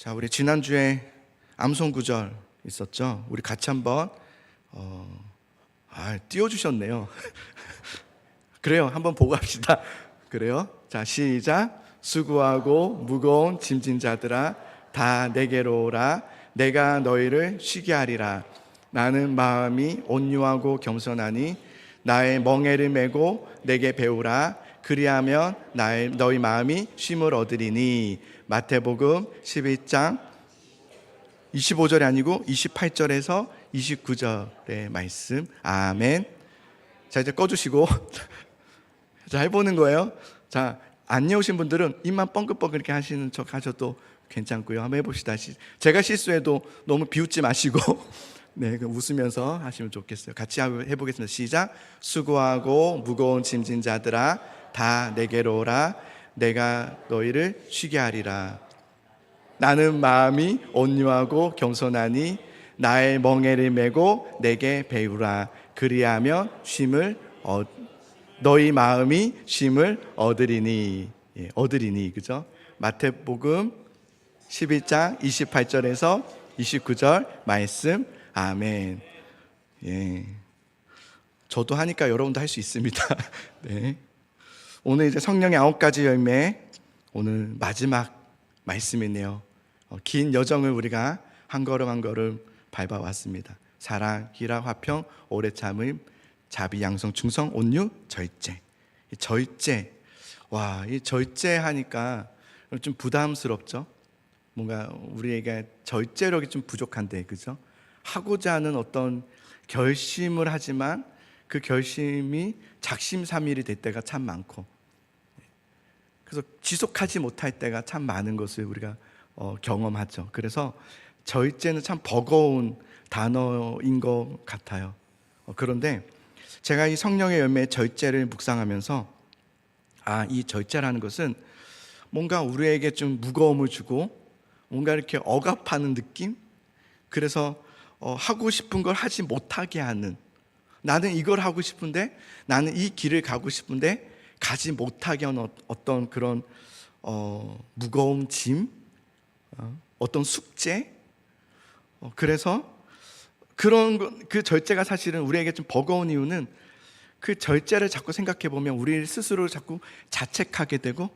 자, 우리 지난주에 암송 구절 있었죠? 우리 같이 한번 띄워주셨네요. 그래요, 한번 보고 합시다. 그래요? 자, 시작. 수고하고 무거운 짐진 자들아 다 내게로 오라. 내가 너희를 쉬게 하리라. 나는 마음이 온유하고 겸손하니 나의 멍에를 메고 내게 배우라. 그리하면 너희 마음이 쉼을 얻으리니. 마태복음 11장 25절이 아니고 28절에서 29절의 말씀. 아멘. 자, 이제 꺼주시고 자, 해보는 거예요. 자, 안 외우신 분들은 입만 뻥긋뻥긋 이렇게 하시는 척 하셔도 괜찮고요. 한번 해봅시다. 제가 실수해도 너무 비웃지 마시고 네, 웃으면서 하시면 좋겠어요. 같이 해보겠습니다. 시작. 수고하고 무거운 짐진 자들아 다 내게로 오라. 내가 너희를 쉬게 하리라. 나는 마음이 온유하고 겸손하니 나의 멍에를 메고 내게 배우라. 그리하면 너희 마음이 쉼을 얻으리니. 얻으리니, 그죠? 마태복음 11장 28절에서 29절 말씀. 아멘. 예. 저도 하니까 여러분도 할 수 있습니다. 네. 오늘 이제 성령의 9가지 열매, 오늘 마지막 말씀이네요. 긴 여정을 우리가 한 걸음 한 걸음 밟아왔습니다. 사랑, 희락, 화평, 오래 참음, 자비, 양성, 충성, 온유, 절제. 이 절제. 와, 이 절제 하니까 좀 부담스럽죠? 뭔가 우리에게 절제력이 좀 부족한데, 그죠? 하고자 하는 어떤 결심을 하지만 그 결심이 작심삼일이 될 때가 참 많고, 그래서 지속하지 못할 때가 참 많은 것을 우리가 경험하죠. 그래서 절제는 참 버거운 단어인 것 같아요. 그런데 제가 이 성령의 열매 절제를 묵상하면서 이 절제라는 것은 뭔가 우리에게 좀 무거움을 주고 뭔가 이렇게 억압하는 느낌? 그래서 하고 싶은 걸 하지 못하게 하는, 나는 이걸 하고 싶은데, 나는 이 길을 가고 싶은데 가지 못하게 하는 어떤 그런 무거운 짐, 어떤 숙제. 그래서 그 절제가 사실은 우리에게 좀 버거운 이유는 그 절제를 자꾸 생각해 보면 우리 스스로를 자꾸 자책하게 되고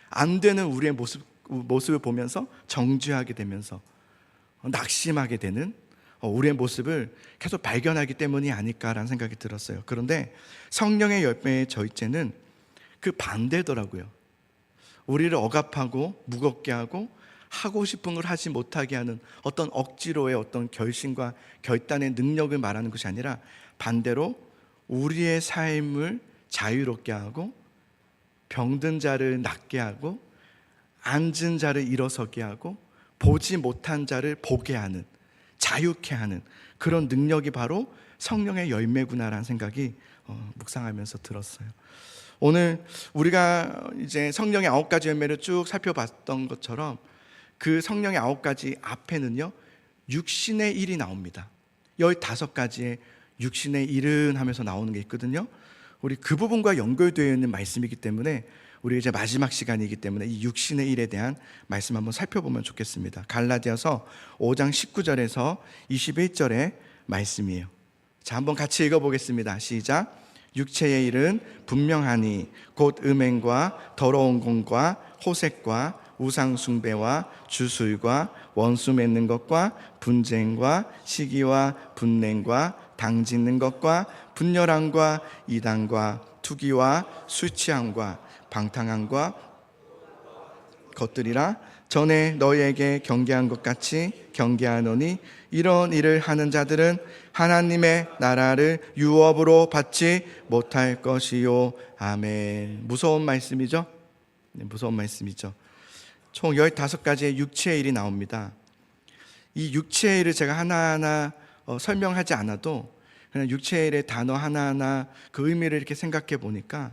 안 되는 우리의 모습을 보면서 정죄하게 되면서 낙심하게 되는 우리의 모습을 계속 발견하기 때문이 아닐까라는 생각이 들었어요. 그런데 성령의 열매의 절제는 그 반대더라고요. 우리를 억압하고 무겁게 하고 하고 싶은 걸 하지 못하게 하는 어떤 억지로의 어떤 결심과 결단의 능력을 말하는 것이 아니라 반대로 우리의 삶을 자유롭게 하고 병든 자를 낫게 하고 앉은 자를 일어서게 하고 보지 못한 자를 보게 하는, 자유케 하는 그런 능력이 바로 성령의 열매구나라는 생각이 묵상하면서 들었어요. 오늘 우리가 이제 성령의 9가지 열매를 쭉 살펴봤던 것처럼 그 성령의 9가지 앞에는요 육신의 일이 나옵니다. 15가지의 육신의 일은 하면서 나오는 게 있거든요. 우리 그 부분과 연결되어 있는 말씀이기 때문에 우리 이제 마지막 시간이기 때문에 이 육신의 일에 대한 말씀 한번 살펴보면 좋겠습니다. 갈라디아서 5장 19절에서 21절의 말씀이에요. 자, 한번 같이 읽어보겠습니다. 시작. 육체의 일은 분명하니 곧 음행과 더러운 공과 호색과 우상 숭배와 주술과 원수 맺는 것과 분쟁과 시기와 분냉과 당짓는 것과 분열함과 이단과 투기와 술 취함과 방탕함과 것들이라. 전에 너희에게 경계한 것 같이 경계하노니 이런 일을 하는 자들은 하나님의 나라를 유업으로 받지 못할 것이요. 아멘. 무서운 말씀이죠? 네, 무서운 말씀이죠. 총 15가지의 육체의 일이 나옵니다. 이 육체의 일을 제가 하나하나 설명하지 않아도 그냥 육체의 일의 단어 하나하나 그 의미를 이렇게 생각해 보니까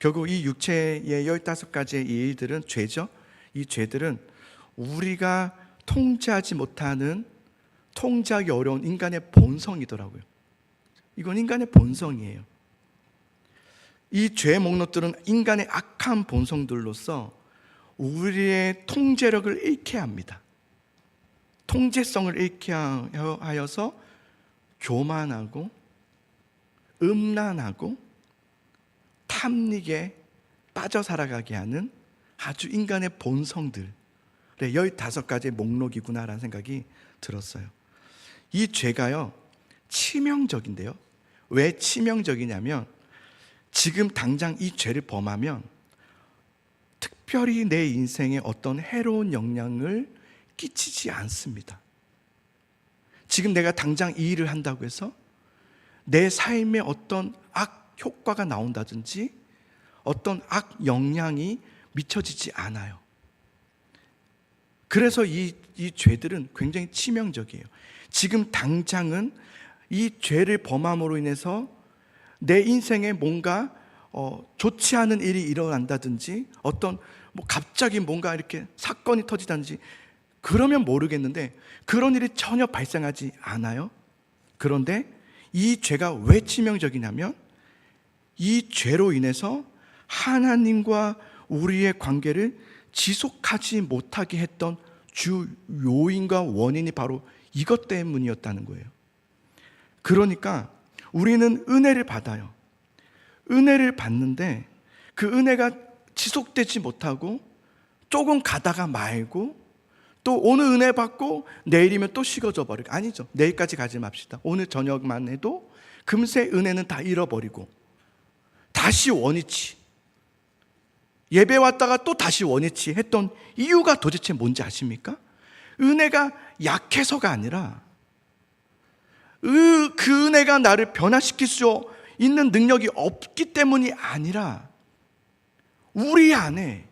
결국 이 육체의 15가지의 일들은 죄죠. 이 죄들은 우리가 통제하지 못하는, 통제하기 어려운 인간의 본성이더라고요. 이건 인간의 본성이에요. 이 죄의 목록들은 인간의 악한 본성들로서 우리의 통제력을 잃게 합니다. 통제성을 잃게 하여서 교만하고 음란하고 탐닉에 빠져 살아가게 하는 아주 인간의 본성들, 15가지의 목록이구나라는 생각이 들었어요. 이 죄가요, 치명적인데요. 왜 치명적이냐면 지금 당장 이 죄를 범하면 특별히 내 인생에 어떤 해로운 영향을 끼치지 않습니다. 지금 내가 당장 이 일을 한다고 해서 내 삶에 어떤 악 효과가 나온다든지 어떤 악 영향이 미쳐지지 않아요. 그래서 이 죄들은 굉장히 치명적이에요. 지금 당장은 이 죄를 범함으로 인해서 내 인생에 뭔가 좋지 않은 일이 일어난다든지 어떤 갑자기 뭔가 이렇게 사건이 터지든지 그러면 모르겠는데 그런 일이 전혀 발생하지 않아요. 그런데 이 죄가 왜 치명적이냐면 이 죄로 인해서 하나님과 우리의 관계를 지속하지 못하게 했던 주 요인과 원인이 바로 이것 때문이었다는 거예요. 그러니까 우리는 은혜를 받아요. 은혜를 받는데 그 은혜가 지속되지 못하고 조금 가다가 말고 또 오늘 은혜 받고 내일이면 또 식어져 버리고, 아니죠. 내일까지 가지 맙시다. 오늘 저녁만 해도 금세 은혜는 다 잃어버리고 다시 원위치, 예배 왔다가 또 다시 원위치 했던 이유가 도대체 뭔지 아십니까? 은혜가 약해서가 아니라 그 은혜가 나를 변화시킬 수 있는 능력이 없기 때문이 아니라 우리 안에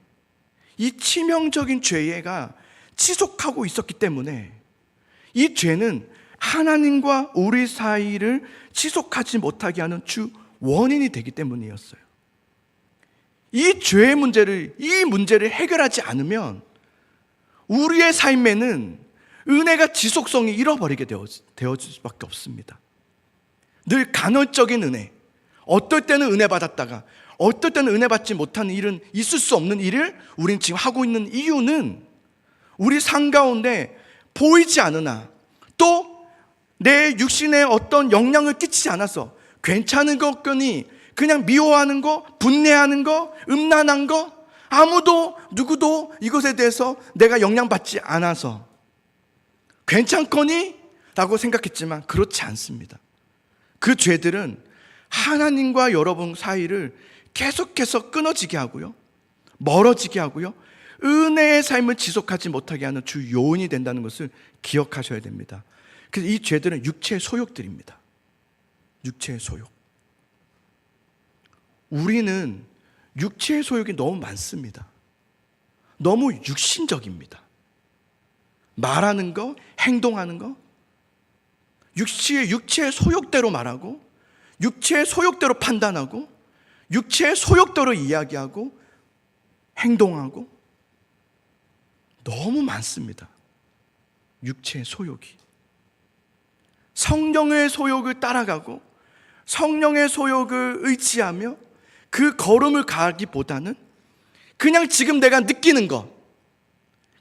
이 치명적인 죄가 지속하고 있었기 때문에 이 죄는 하나님과 우리 사이를 지속하지 못하게 하는 주 원인이 되기 때문이었어요. 이 죄의 문제를, 이 문제를 해결하지 않으면 우리의 삶에는 은혜가 지속성이 잃어버리게 되어질 수밖에 없습니다. 늘 간헐적인 은혜, 어떨 때는 은혜 받았다가 어떨 때는 은혜 받지 못하는 일은 있을 수 없는 일을 우리는 지금 하고 있는 이유는 우리 삶 가운데 보이지 않으나 또 내 육신에 어떤 영향을 끼치지 않아서 괜찮은 것거니 그냥 미워하는 거, 분내하는 거, 음란한 거, 아무도 누구도 이것에 대해서 내가 영향받지 않아서 괜찮거니? 라고 생각했지만 그렇지 않습니다. 그 죄들은 하나님과 여러분 사이를 계속해서 끊어지게 하고요, 멀어지게 하고요, 은혜의 삶을 지속하지 못하게 하는 주 요인이 된다는 것을 기억하셔야 됩니다. 그래서 이 죄들은 육체의 소욕들입니다. 육체의 소욕. 우리는 육체의 소욕이 너무 많습니다. 너무 육신적입니다. 말하는 거, 행동하는 거, 육체의 소욕대로 말하고, 육체의 소욕대로 판단하고, 육체의 소욕대로 이야기하고, 행동하고, 너무 많습니다. 육체의 소욕이. 성령의 소욕을 따라가고 성령의 소욕을 의지하며 그 걸음을 가기보다는 그냥 지금 내가 느끼는 것,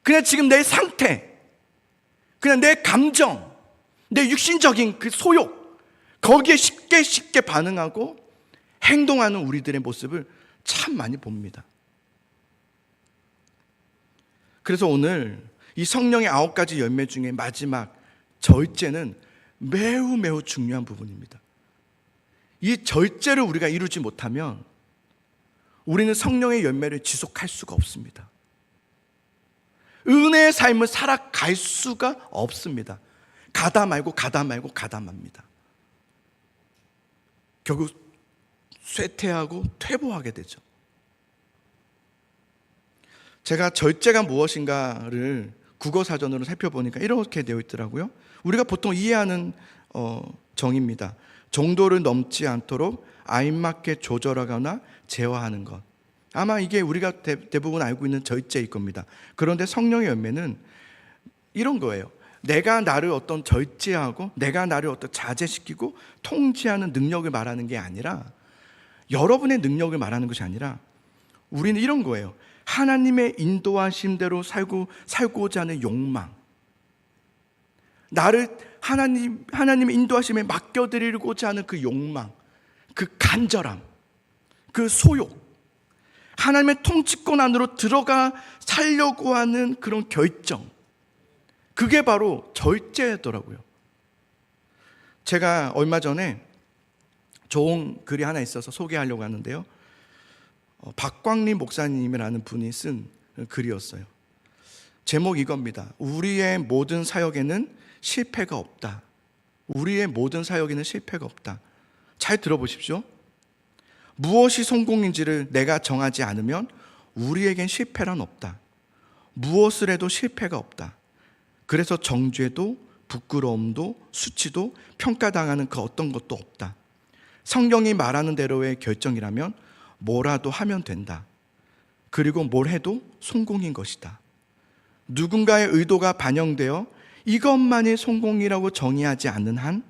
그냥 지금 내 상태, 그냥 내 감정, 내 육신적인 그 소욕, 거기에 쉽게 반응하고 행동하는 우리들의 모습을 참 많이 봅니다. 그래서 오늘 이 성령의 9가지 열매 중에 마지막 절제는 매우 중요한 부분입니다. 이 절제를 우리가 이루지 못하면 우리는 성령의 열매를 지속할 수가 없습니다. 은혜의 삶을 살아갈 수가 없습니다. 가다 말고 가다합니다. 결국 쇠퇴하고 퇴보하게 되죠. 제가 절제가 무엇인가를 국어사전으로 살펴보니까 이렇게 되어 있더라고요. 우리가 보통 이해하는 정의입니다. 정도를 넘지 않도록 알맞게 조절하거나 제어하는 것. 아마 이게 우리가 대부분 알고 있는 절제일 겁니다. 그런데 성령의 열매는 이런 거예요. 내가 나를 어떤 절제하고 내가 나를 어떤 자제시키고 통제하는 능력을 말하는 게 아니라, 여러분의 능력을 말하는 것이 아니라 우리는 이런 거예요. 하나님의 인도하심대로 살고자 하는 욕망, 나를 하나님의 인도하심에 맡겨드리고자 하는 그 욕망, 그 간절함, 그 소욕, 하나님의 통치권 안으로 들어가 살려고 하는 그런 결정, 그게 바로 절제더라고요. 제가 얼마 전에 좋은 글이 하나 있어서 소개하려고 하는데요, 박광림 목사님이라는 분이 쓴 글이었어요. 제목 이겁니다. 우리의 모든 사역에는 실패가 없다. 우리의 모든 사역에는 실패가 없다. 잘 들어보십시오. 무엇이 성공인지를 내가 정하지 않으면 우리에겐 실패란 없다. 무엇을 해도 실패가 없다. 그래서 정죄도 부끄러움도 수치도 평가당하는 그 어떤 것도 없다. 성경이 말하는 대로의 결정이라면 뭐라도 하면 된다. 그리고 뭘 해도 성공인 것이다. 누군가의 의도가 반영되어 이것만이 성공이라고 정의하지 않는 한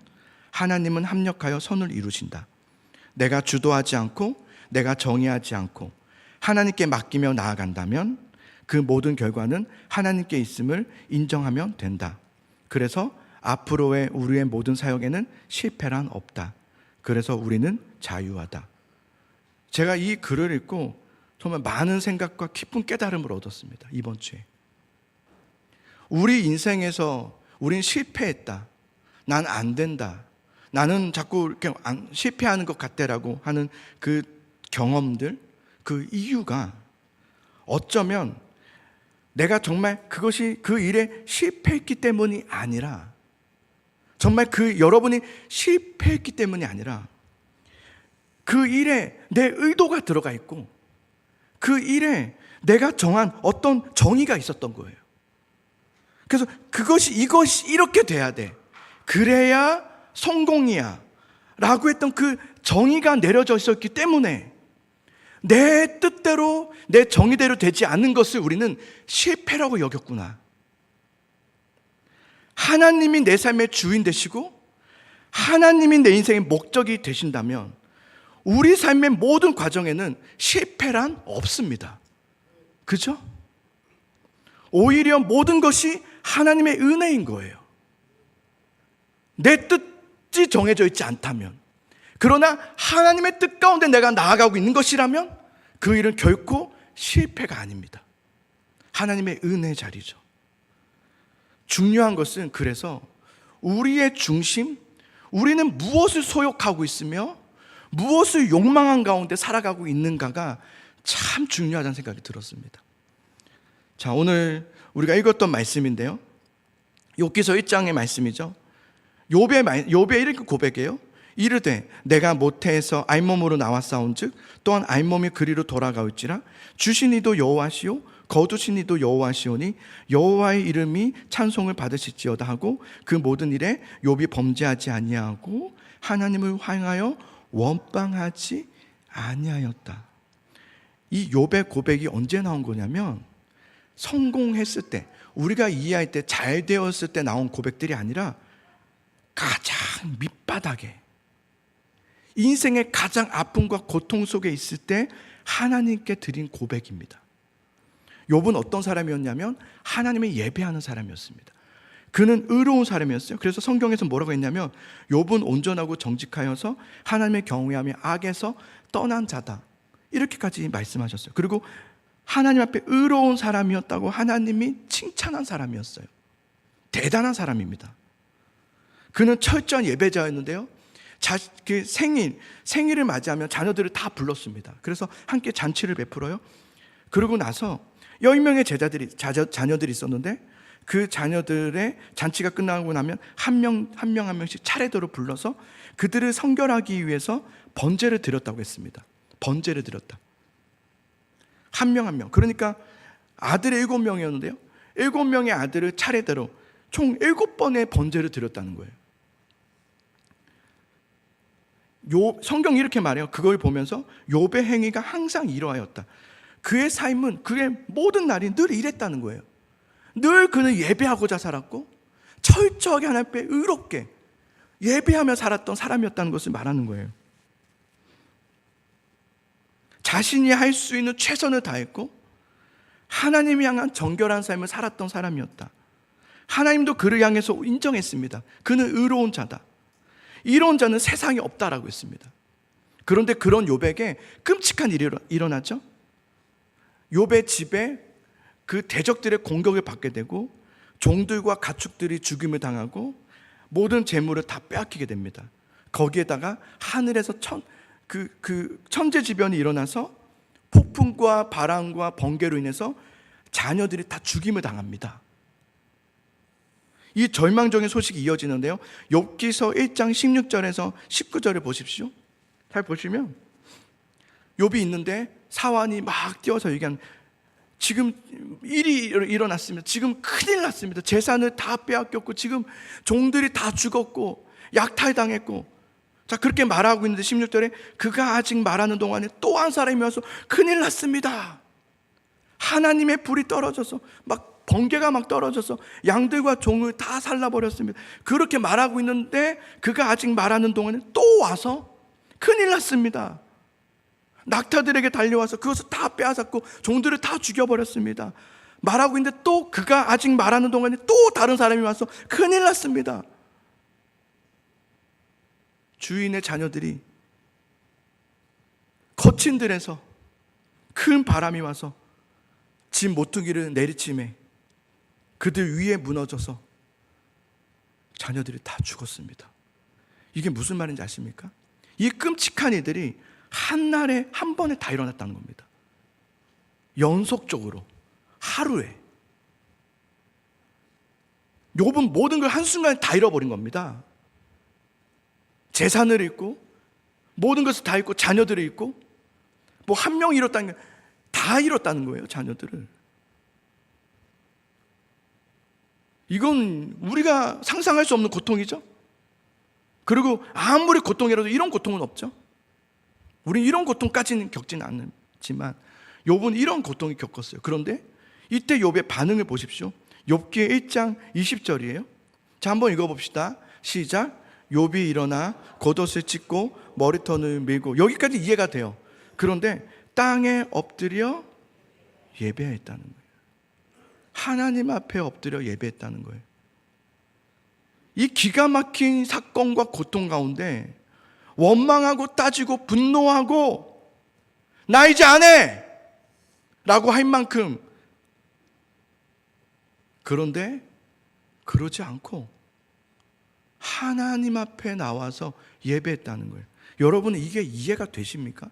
하나님은 합력하여 선을 이루신다. 내가 주도하지 않고 내가 정의하지 않고 하나님께 맡기며 나아간다면 그 모든 결과는 하나님께 있음을 인정하면 된다. 그래서 앞으로의 우리의 모든 사역에는 실패란 없다. 그래서 우리는 자유하다. 제가 이 글을 읽고 정말 많은 생각과 깊은 깨달음을 얻었습니다. 이번 주에. 우리 인생에서 우린 실패했다. 난 안 된다. 나는 자꾸 이렇게 실패하는 것 같다라고 하는 그 경험들, 그 이유가 어쩌면 내가 정말 그것이 그 일에 실패했기 때문이 아니라, 정말 여러분이 실패했기 때문이 아니라 그 일에 내 의도가 들어가 있고 그 일에 내가 정한 어떤 정의가 있었던 거예요. 그래서 이것이 이렇게 돼야 돼. 그래야 성공이야. 라고 했던 그 정의가 내려져 있었기 때문에 내 뜻대로, 내 정의대로 되지 않는 것을 우리는 실패라고 여겼구나. 하나님이 내 삶의 주인 되시고 하나님이 내 인생의 목적이 되신다면 우리 삶의 모든 과정에는 실패란 없습니다. 그죠? 오히려 모든 것이 하나님의 은혜인 거예요. 내 뜻이 정해져 있지 않다면, 그러나 하나님의 뜻 가운데 내가 나아가고 있는 것이라면 그 일은 결코 실패가 아닙니다. 하나님의 은혜의 자리죠. 중요한 것은 그래서 우리의 중심, 우리는 무엇을 소욕하고 있으며 무엇을 욕망한 가운데 살아가고 있는가가 참 중요하다는 생각이 들었습니다. 자, 오늘 우리가 읽었던 말씀인데요, 욥기서 1장의 말씀이죠. 욥의 이렇게 고백해요. 이르되 내가 모태에서 알몸으로 나왔사온즉 또한 알몸이 그리로 돌아가올지라. 주신 이도 여호와시요 거두신 이도 여호와시오니 여호와의 이름이 찬송을 받으실지어다 하고 그 모든 일에 욥이 범죄하지 아니하고 하나님을 향하여 원망하지 아니하였다. 이 욥의 고백이 언제 나온 거냐면 성공했을 때, 우리가 이해할 때, 잘 되었을 때 나온 고백들이 아니라 가장 밑바닥에, 인생의 가장 아픔과 고통 속에 있을 때 하나님께 드린 고백입니다. 욥은 어떤 사람이었냐면 하나님을 예배하는 사람이었습니다. 그는 의로운 사람이었어요. 그래서 성경에서 뭐라고 했냐면 욥은 온전하고 정직하여서 하나님의 경외하며 악에서 떠난 자다, 이렇게까지 말씀하셨어요. 그리고 하나님 앞에 의로운 사람이었다고 하나님이 칭찬한 사람이었어요. 대단한 사람입니다. 그는 철저한 예배자였는데요, 그 생일을 맞이하면 자녀들을 다 불렀습니다. 그래서 함께 잔치를 베풀어요. 그러고 나서 10명의 자녀들이 있었는데 그 자녀들의 잔치가 끝나고 나면 한 명씩 차례대로 불러서 그들을 성결하기 위해서 번제를 드렸다고 했습니다. 번제를 드렸다. 한 명 한 명. 그러니까 아들이 7명이었는데요 7명의 아들을 차례대로 총 7번의 번제를 드렸다는 거예요. 성경이 이렇게 말해요. 그걸 보면서 욥의 행위가 항상 이러하였다. 그의 삶은, 그의 모든 날이 늘 이랬다는 거예요. 늘 그는 예배하고자 살았고 철저하게 하나님 앞에 의롭게 예배하며 살았던 사람이었다는 것을 말하는 거예요. 자신이 할 수 있는 최선을 다했고 하나님이 향한 정결한 삶을 살았던 사람이었다. 하나님도 그를 향해서 인정했습니다. 그는 의로운 자다. 이로운 자는 세상에 없다라고 했습니다. 그런데 그런 욥에게 끔찍한 일이 일어나죠. 욥의 집에 그 대적들의 공격을 받게 되고 종들과 가축들이 죽임을 당하고 모든 재물을 다 빼앗기게 됩니다. 거기에다가 하늘에서 천재지변이 일어나서 폭풍과 바람과 번개로 인해서 자녀들이 다 죽임을 당합니다. 이 절망적인 소식이 이어지는데요, 욥기서 1장 16절에서 19절을 보십시오. 잘 보시면 욥이 있는데 사환이 막 뛰어서 얘기하는, 지금 일이 일어났습니다. 지금 큰일 났습니다. 재산을 다 빼앗겼고 지금 종들이 다 죽었고 약탈당했고, 자 그렇게 말하고 있는데 16절에 그가 아직 말하는 동안에 또 한 사람이 와서 큰일 났습니다. 하나님의 불이 떨어져서 막 번개가 막 떨어져서 양들과 종을 다 살라버렸습니다. 그렇게 말하고 있는데 그가 아직 말하는 동안에 또 와서 큰일 났습니다. 낙타들에게 달려와서 그것을 다 빼앗았고 종들을 다 죽여버렸습니다. 말하고 있는데 또 그가 아직 말하는 동안에 또 다른 사람이 와서 큰일 났습니다. 주인의 자녀들이 거친 들에서 큰 바람이 와서 집 모퉁이를 내리침에 그들 위에 무너져서 자녀들이 다 죽었습니다. 이게 무슨 말인지 아십니까? 이 끔찍한 일들이 한날에 한 번에 다 일어났다는 겁니다. 연속적으로 하루에. 욥은 모든 걸 한순간에 다 잃어버린 겁니다. 재산을 잃고 모든 것을 다 잃고 자녀들을 잃고, 뭐 한 명 잃었다는 게 다 잃었다는 거예요. 자녀들을. 이건 우리가 상상할 수 없는 고통이죠. 그리고 아무리 고통이라도 이런 고통은 없죠. 우린 이런 고통까지는 겪지는 않지만 욥은 이런 고통을 겪었어요. 그런데 이때 욥의 반응을 보십시오. 욥기 1장 20절이에요. 자, 한번 읽어봅시다. 시작. 욥이 일어나 겉옷을 찢고 머리털을 밀고, 여기까지 이해가 돼요. 그런데 땅에 엎드려 예배했다는 거예요. 하나님 앞에 엎드려 예배했다는 거예요. 이 기가 막힌 사건과 고통 가운데 원망하고 따지고 분노하고 나 이제 안 해! 라고 할 만큼, 그런데 그러지 않고 하나님 앞에 나와서 예배했다는 거예요. 여러분, 이게 이해가 되십니까?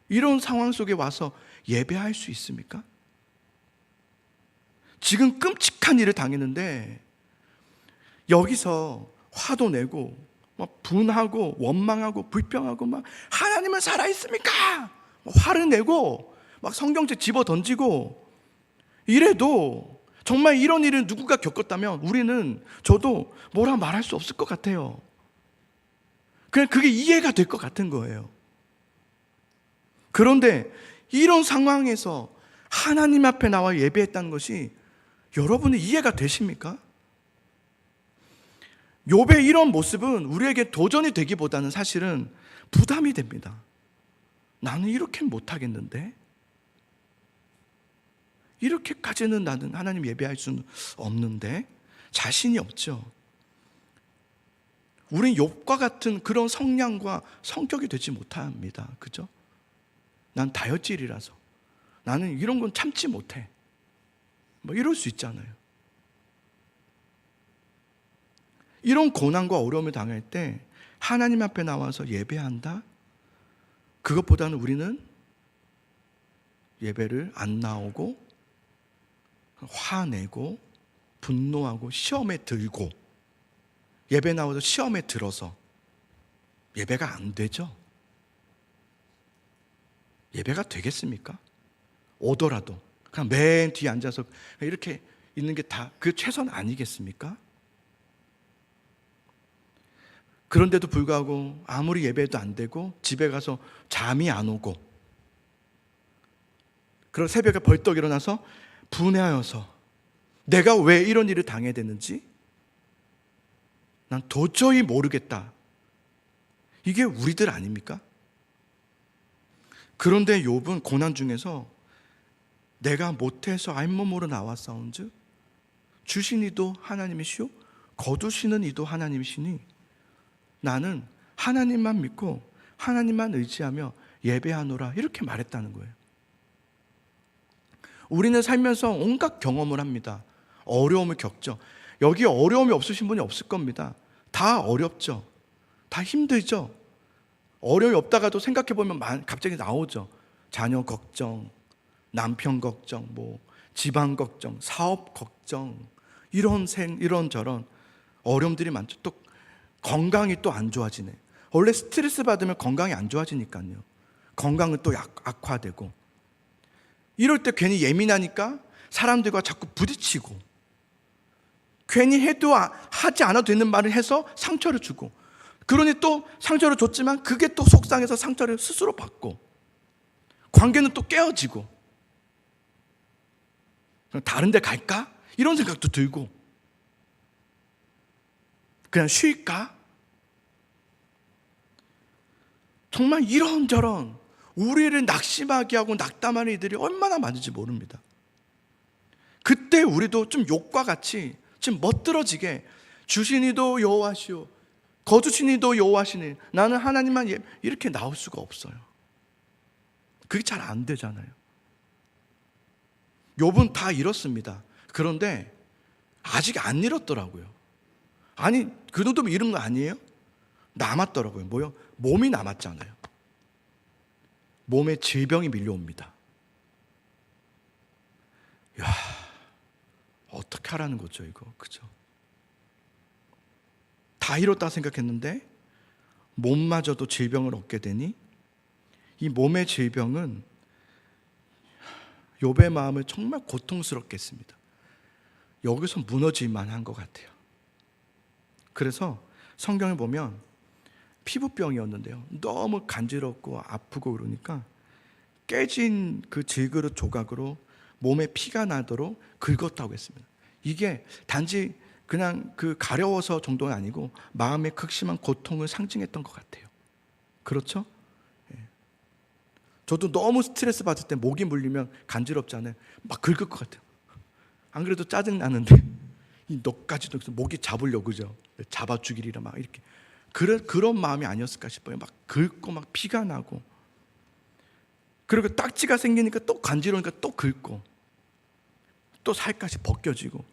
이런 상황 속에 와서 예배할 수 있습니까? 지금 끔찍한 일을 당했는데 여기서 화도 내고 막 분하고 원망하고 불평하고 막 하나님은 살아있습니까? 화를 내고 막 성경책 집어 던지고 이래도 정말 이런 일을 누구가 겪었다면 우리는, 저도 뭐라 말할 수 없을 것 같아요. 그냥 그게 이해가 될 것 같은 거예요. 그런데 이런 상황에서 하나님 앞에 나와 예배했다는 것이 여러분이 이해가 되십니까? 욥의 이런 모습은 우리에게 도전이 되기보다는 사실은 부담이 됩니다. 나는 이렇게 못하겠는데? 이렇게까지는 나는 하나님 예배할 수는 없는데? 자신이 없죠. 우린 욥과 같은 그런 성량과 성격이 되지 못합니다. 그죠? 난 다혈질이라서 나는 이런 건 참지 못해. 뭐 이럴 수 있잖아요. 이런 고난과 어려움을 당할 때 하나님 앞에 나와서 예배한다? 그것보다는 우리는 예배를 안 나오고 화내고 분노하고 시험에 들고, 예배 나와서 시험에 들어서 예배가 안 되죠. 예배가 되겠습니까? 오더라도 그냥 맨 뒤에 앉아서 이렇게 있는 게 다 그 최선 아니겠습니까? 그런데도 불구하고 아무리 예배도 안 되고 집에 가서 잠이 안 오고, 그리고 새벽에 벌떡 일어나서 분해하여서 내가 왜 이런 일을 당해야 되는지 난 도저히 모르겠다. 이게 우리들 아닙니까? 그런데 욥은 고난 중에서 내가 못해서 알몸으로 나왔사온즉 주신 이도 하나님이시오 거두시는 이도 하나님이시니 나는 하나님만 믿고 하나님만 의지하며 예배하노라, 이렇게 말했다는 거예요. 우리는 살면서 온갖 경험을 합니다. 어려움을 겪죠. 여기 어려움이 없으신 분이 없을 겁니다. 다 어렵죠. 다 힘들죠. 어려움이 없다가도 생각해보면 갑자기 나오죠. 자녀 걱정, 남편 걱정, 집안 걱정, 사업 걱정, 이런저런 어려움들이 많죠. 또 건강이 또 안 좋아지네. 원래 스트레스 받으면 건강이 안 좋아지니까요. 건강은 또 악화되고, 이럴 때 괜히 예민하니까 사람들과 자꾸 부딪히고, 괜히 해도 하지 않아도 되는 말을 해서 상처를 주고, 그러니 또 상처를 줬지만 그게 또 속상해서 상처를 스스로 받고, 관계는 또 깨어지고, 다른 데 갈까? 이런 생각도 들고, 그냥 쉴까? 정말 이런저런 우리를 낙심하게 하고 낙담하는 이들이 얼마나 많은지 모릅니다. 그때 우리도 좀 욕과 같이 좀 멋들어지게 주신 이도 여호와시오 거두신 이도 여호와시니 나는 하나님만 이렇게 나올 수가 없어요. 그게 잘 안 되잖아요. 욥은 다 잃었습니다. 그런데 아직 안 잃었더라고요. 아니, 그 정도면 잃은 거 아니에요? 남았더라고요. 뭐요? 몸이 남았잖아요. 몸에 질병이 밀려옵니다. 야, 어떻게 하라는 거죠, 이거? 그죠? 다 잃었다 생각했는데 몸마저도 질병을 얻게 되니 이 몸의 질병은 욥의 마음을 정말 고통스럽게 했습니다. 여기서 무너질 만한 것 같아요. 그래서 성경에 보면 피부병이었는데요, 너무 간지럽고 아프고 그러니까 깨진 그 질그릇 조각으로 몸에 피가 나도록 긁었다고 했습니다. 이게 단지 그냥 그 가려워서 정도가 아니고 마음의 극심한 고통을 상징했던 것 같아요. 그렇죠? 저도 너무 스트레스 받을 때 목이 물리면 간지럽잖아요. 막 긁을 것 같아요. 안 그래도 짜증 나는데 이 너까지도 목이 잡으려고, 그죠? 잡아주기리라 막 이렇게 그런 마음이 아니었을까 싶어요. 막 긁고 막 피가 나고, 그리고 딱지가 생기니까 또 간지러우니까 또 긁고, 또 살갗이 벗겨지고,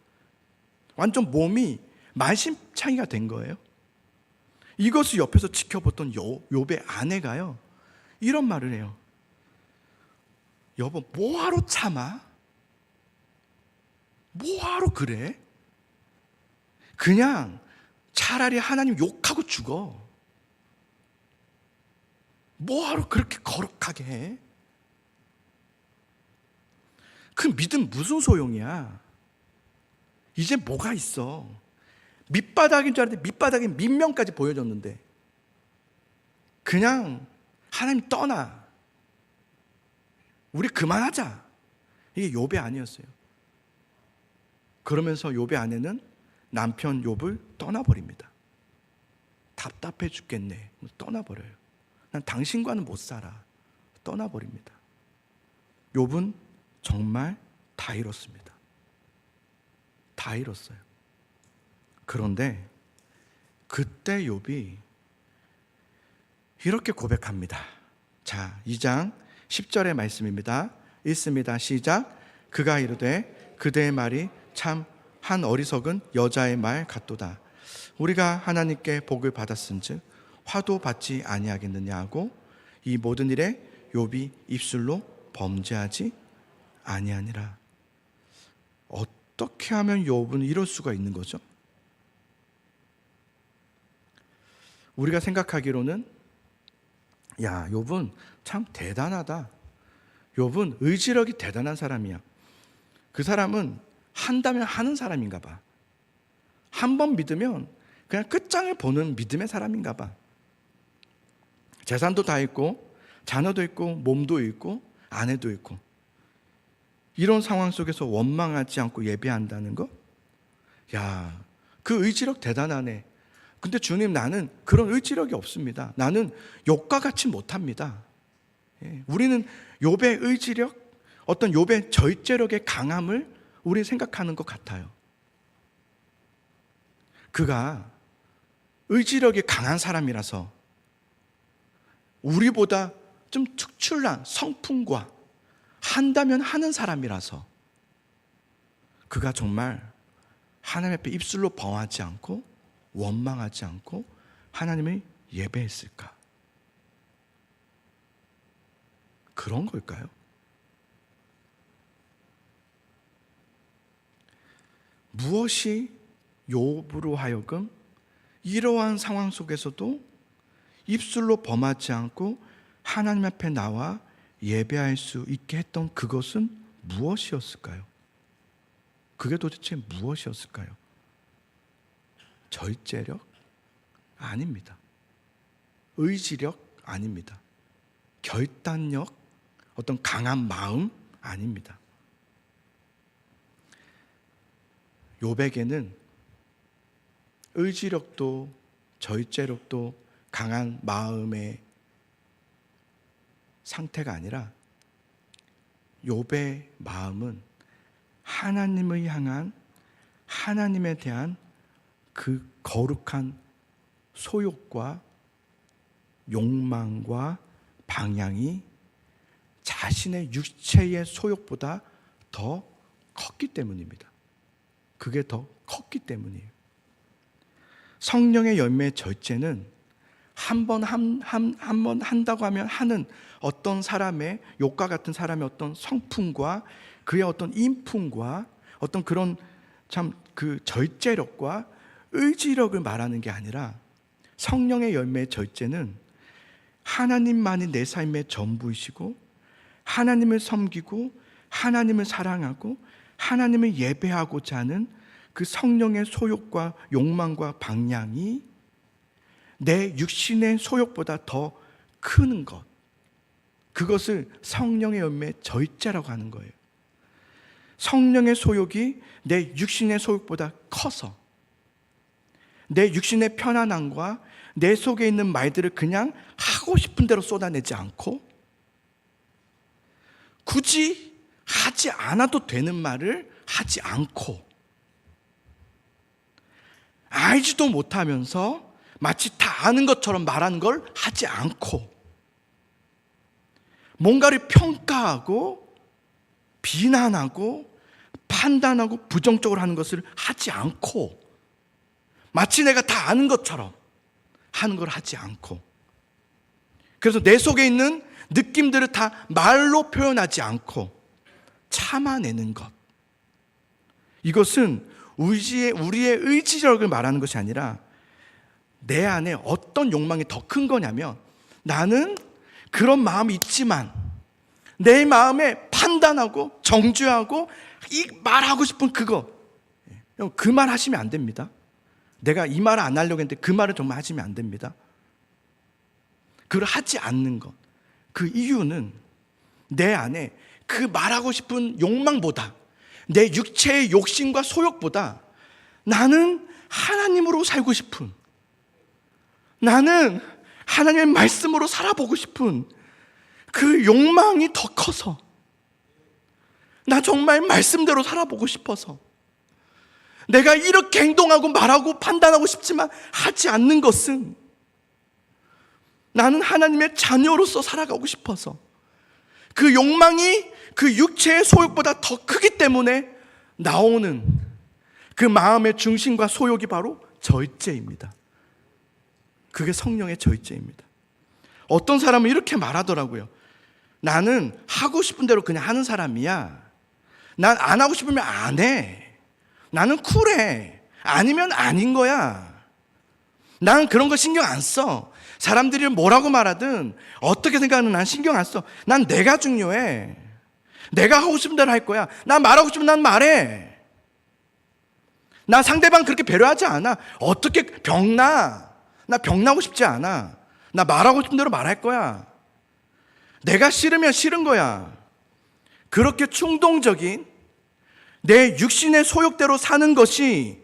완전 몸이 만신창이가 된 거예요. 이것을 옆에서 지켜봤던 욥의 아내가요, 이런 말을 해요. 여보, 뭐하러 참아? 뭐하러 그래? 그냥 차라리 하나님 욕하고 죽어. 뭐하러 그렇게 거룩하게 해? 그 믿음 무슨 소용이야? 이제 뭐가 있어? 밑바닥인 줄 알았는데 밑바닥에 밑면까지 보여줬는데 그냥 하나님 떠나, 우리 그만하자, 이게 욥의 아내였어요. 그러면서 욥의 아내는 남편 욥을 떠나버립니다. 답답해 죽겠네, 떠나버려요. 난 당신과는 못 살아, 떠나버립니다. 욥은 정말 다 잃었습니다. 다 잃었어요. 그런데 그때 욥이 이렇게 고백합니다. 자, 2장 10절의 말씀입니다. 읽습니다. 시작. 그가 이르되 그대의 말이 참 한 어리석은 여자의 말 같도다. 우리가 하나님께 복을 받았은즉 화도 받지 아니하겠느냐 하고 이 모든 일에 욥이 입술로 범죄하지 아니하니라. 어떻게 하면 욥은 이럴 수가 있는 거죠? 우리가 생각하기로는 야, 욥은 참 대단하다, 욥은 의지력이 대단한 사람이야, 그 사람은 한다면 하는 사람인가 봐, 한 번 믿으면 그냥 끝장을 보는 믿음의 사람인가 봐, 재산도 다 있고 자녀도 있고 몸도 있고 아내도 있고, 이런 상황 속에서 원망하지 않고 예배한다는 거? 야, 그 의지력 대단하네. 근데 주님, 나는 그런 의지력이 없습니다. 나는 욥과 같이 못합니다. 우리는 욥의 의지력, 어떤 욥의 절제력의 강함을 우리 생각하는 것 같아요. 그가 의지력이 강한 사람이라서 우리보다 좀 특출난 성품과 한다면 하는 사람이라서 그가 정말 하나님 앞에 입술로 범하지 않고 원망하지 않고 하나님을 예배했을까? 그런 걸까요? 무엇이 욥으로 하여금 이러한 상황 속에서도 입술로 범하지 않고 하나님 앞에 나와 예배할 수 있게 했던 그것은 무엇이었을까요? 그게 도대체 무엇이었을까요? 절제력? 아닙니다. 의지력? 아닙니다. 결단력? 어떤 강한 마음? 아닙니다. 욥에게는 의지력도 절제력도 강한 마음의 상태가 아니라 욥의 마음은 하나님을 향한 하나님에 대한 그 거룩한 소욕과 욕망과 방향이 자신의 육체의 소욕보다 더 컸기 때문입니다. 그게 더 컸기 때문이에요. 성령의 열매의 절제는 한 번 한다고 하면 하는 어떤 사람의 욥과 같은 사람의 어떤 성품과 그의 어떤 인품과 어떤 그런 참 그 절제력과 의지력을 말하는 게 아니라 성령의 열매의 절제는 하나님만이 내 삶의 전부이시고 하나님을 섬기고 하나님을 사랑하고 하나님을 예배하고자 하는 그 성령의 소욕과 욕망과 방향이 내 육신의 소욕보다 더 크는 것, 그것을 성령의 열매의 절제라고 하는 거예요. 성령의 소욕이 내 육신의 소욕보다 커서 내 육신의 편안함과 내 속에 있는 말들을 그냥 하고 싶은 대로 쏟아내지 않고 굳이 하지 않아도 되는 말을 하지 않고 알지도 못하면서 마치 다 아는 것처럼 말하는 걸 하지 않고 뭔가를 평가하고 비난하고 판단하고 부정적으로 하는 것을 하지 않고 마치 내가 다 아는 것처럼 하는 걸 하지 않고 그래서 내 속에 있는 느낌들을 다 말로 표현하지 않고 참아내는 것, 이것은 우리의 의지력을 말하는 것이 아니라 내 안에 어떤 욕망이 더 큰 거냐면 나는 그런 마음이 있지만 내 마음에 판단하고 정죄하고 이 말하고 싶은 그거, 그 말 하시면 안 됩니다. 내가 이 말을 안 하려고 했는데 그 말을 정말 하시면 안 됩니다. 그걸 하지 않는 것, 그 이유는 내 안에 그 말하고 싶은 욕망보다 내 육체의 욕심과 소욕보다 나는 하나님으로 살고 싶은, 나는 하나님의 말씀으로 살아보고 싶은 그 욕망이 더 커서 나 정말 말씀대로 살아보고 싶어서 내가 이렇게 행동하고 말하고 판단하고 싶지만 하지 않는 것은 나는 하나님의 자녀로서 살아가고 싶어서 그 욕망이 그 육체의 소욕보다 더 크기 때문에 나오는 그 마음의 중심과 소욕이 바로 절제입니다. 그게 성령의 절제입니다. 어떤 사람은 이렇게 말하더라고요. 나는 하고 싶은 대로 그냥 하는 사람이야. 난 안 하고 싶으면 안 해. 나는 쿨해. 아니면 아닌 거야. 난 그런 거 신경 안 써. 사람들이 뭐라고 말하든 어떻게 생각하는 난 신경 안 써. 난 내가 중요해. 내가 하고 싶은 대로 할 거야. 난 말하고 싶으면 난 말해. 나 상대방 그렇게 배려하지 않아. 어떻게 병나? 나 병나고 싶지 않아. 나 말하고 싶은 대로 말할 거야. 내가 싫으면 싫은 거야. 그렇게 충동적인 내 육신의 소욕대로 사는 것이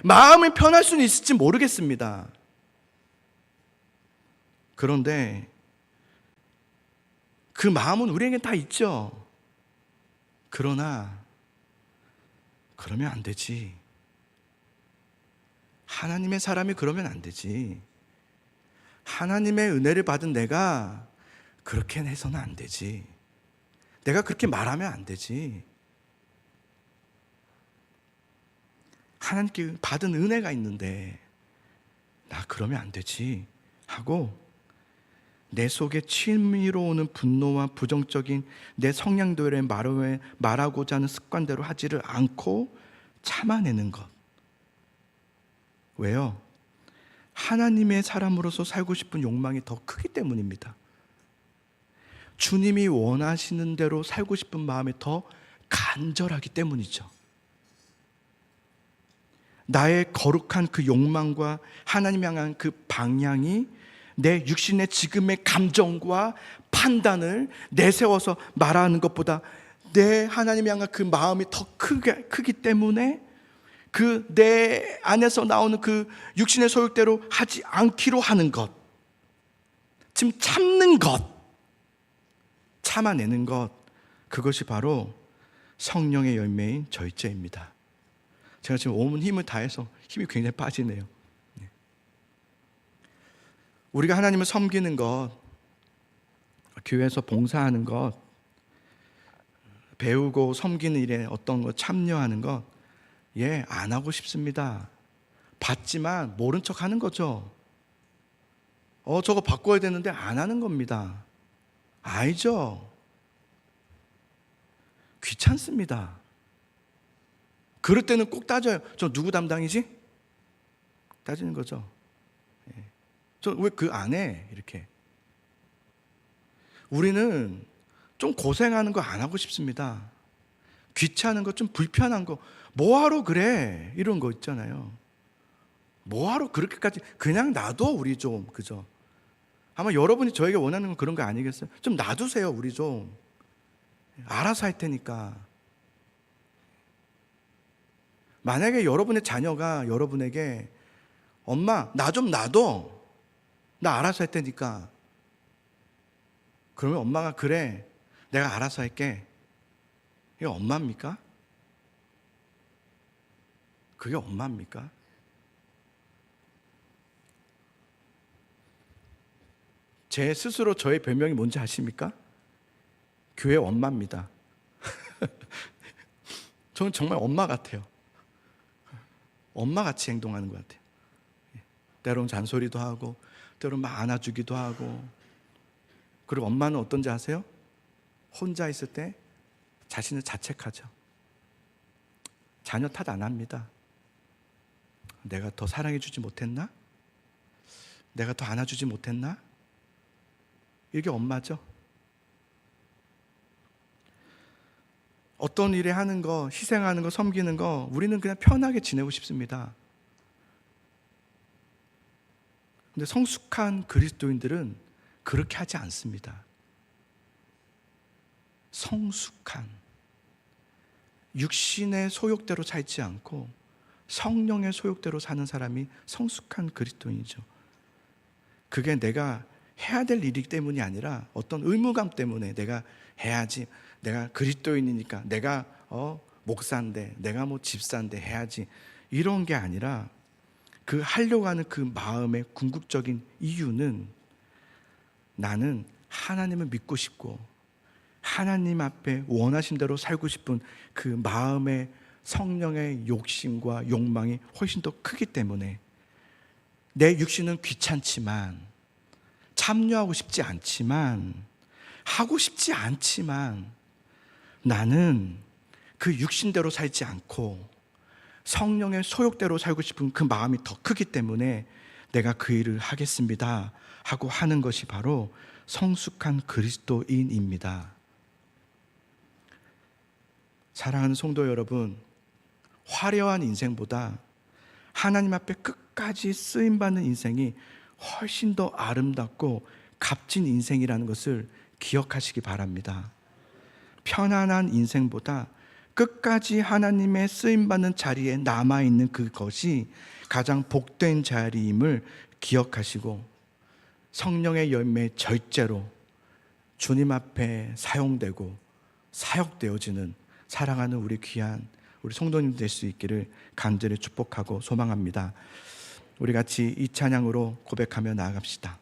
마음이 편할 수는 있을지 모르겠습니다. 그런데 그 마음은 우리에겐 다 있죠. 그러나 그러면 안 되지. 하나님의 사람이 그러면 안 되지. 하나님의 은혜를 받은 내가 그렇게 해서는 안 되지. 내가 그렇게 말하면 안 되지. 하나님께 받은 은혜가 있는데 나 그러면 안 되지 하고 내 속에 치밀어 오는 분노와 부정적인 내 성향대로 말하고자 하는 습관대로 하지를 않고 참아내는 것. 왜요? 하나님의 사람으로서 살고 싶은 욕망이 더 크기 때문입니다. 주님이 원하시는 대로 살고 싶은 마음이 더 간절하기 때문이죠. 나의 거룩한 그 욕망과 하나님 향한 그 방향이 내 육신의 지금의 감정과 판단을 내세워서 말하는 것보다 내 하나님 향한 그 마음이 더 크기 때문에 그 내 안에서 나오는 그 육신의 소욕대로 하지 않기로 하는 것, 지금 참는 것, 참아내는 것, 그것이 바로 성령의 열매인 절제입니다. 제가 지금 온 힘을 다해서 힘이 굉장히 빠지네요. 우리가 하나님을 섬기는 것, 교회에서 봉사하는 것, 배우고 섬기는 일에 어떤 거 참여하는 것, 안 하고 싶습니다. 받지만 모른 척 하는 거죠. 저거 바꿔야 되는데 안 하는 겁니다. 알죠? 귀찮습니다. 그럴 때는 꼭 따져요. 저 누구 담당이지? 따지는 거죠. 저 왜 그 안 해? 이렇게. 우리는 좀 고생하는 거 안 하고 싶습니다. 귀찮은 거, 좀 불편한 거, 뭐하러 그래? 이런 거 있잖아요. 뭐하러 그렇게까지, 그냥 놔둬, 우리 좀, 그죠? 아마 여러분이 저에게 원하는 건 그런 거 아니겠어요? 좀 놔두세요, 우리 좀. 알아서 할 테니까. 만약에 여러분의 자녀가 여러분에게 엄마, 나 좀 놔둬. 나 알아서 할 테니까. 그러면 엄마가 그래, 내가 알아서 할게. 이게 엄마입니까? 그게 엄마입니까? 제 스스로 저의 별명이 뭔지 아십니까? 교회 엄마입니다. 저는 정말 엄마 같아요. 엄마같이 행동하는 것 같아요. 때로는 잔소리도 하고 때로는 막 안아주기도 하고. 그리고 엄마는 어떤지 아세요? 혼자 있을 때 자신을 자책하죠. 자녀 탓 안 합니다. 내가 더 사랑해주지 못했나? 내가 더 안아주지 못했나? 이게 엄마죠. 어떤 일에 하는 거, 희생하는 거, 섬기는 거, 우리는 그냥 편하게 지내고 싶습니다. 근데 성숙한 그리스도인들은 그렇게 하지 않습니다. 성숙한, 육신의 소욕대로 살지 않고 성령의 소욕대로 사는 사람이 성숙한 그리스도인이죠. 그게 내가 해야 될 일이기 때문이 아니라 어떤 의무감 때문에 내가 해야지, 내가 그리스도인이니까, 내가 목사인데, 내가 뭐 집사인데 해야지, 이런 게 아니라 그 하려고 하는 그 마음의 궁극적인 이유는 나는 하나님을 믿고 싶고 하나님 앞에 원하신 대로 살고 싶은 그 마음의 성령의 욕심과 욕망이 훨씬 더 크기 때문에 내 육신은 귀찮지만, 참여하고 싶지 않지만, 하고 싶지 않지만 나는 그 육신대로 살지 않고 성령의 소욕대로 살고 싶은 그 마음이 더 크기 때문에 내가 그 일을 하겠습니다 하고 하는 것이 바로 성숙한 그리스도인입니다. 사랑하는 성도 여러분, 화려한 인생보다 하나님 앞에 끝까지 쓰임받는 인생이 훨씬 더 아름답고 값진 인생이라는 것을 기억하시기 바랍니다. 편안한 인생보다 끝까지 하나님의 쓰임받는 자리에 남아있는 그것이 가장 복된 자리임을 기억하시고 성령의 열매 절제로 주님 앞에 사용되고 사역되어지는 사랑하는 우리 귀한 우리 성도님 될 수 있기를 간절히 축복하고 소망합니다. 우리 같이 이 찬양으로 고백하며 나아갑시다.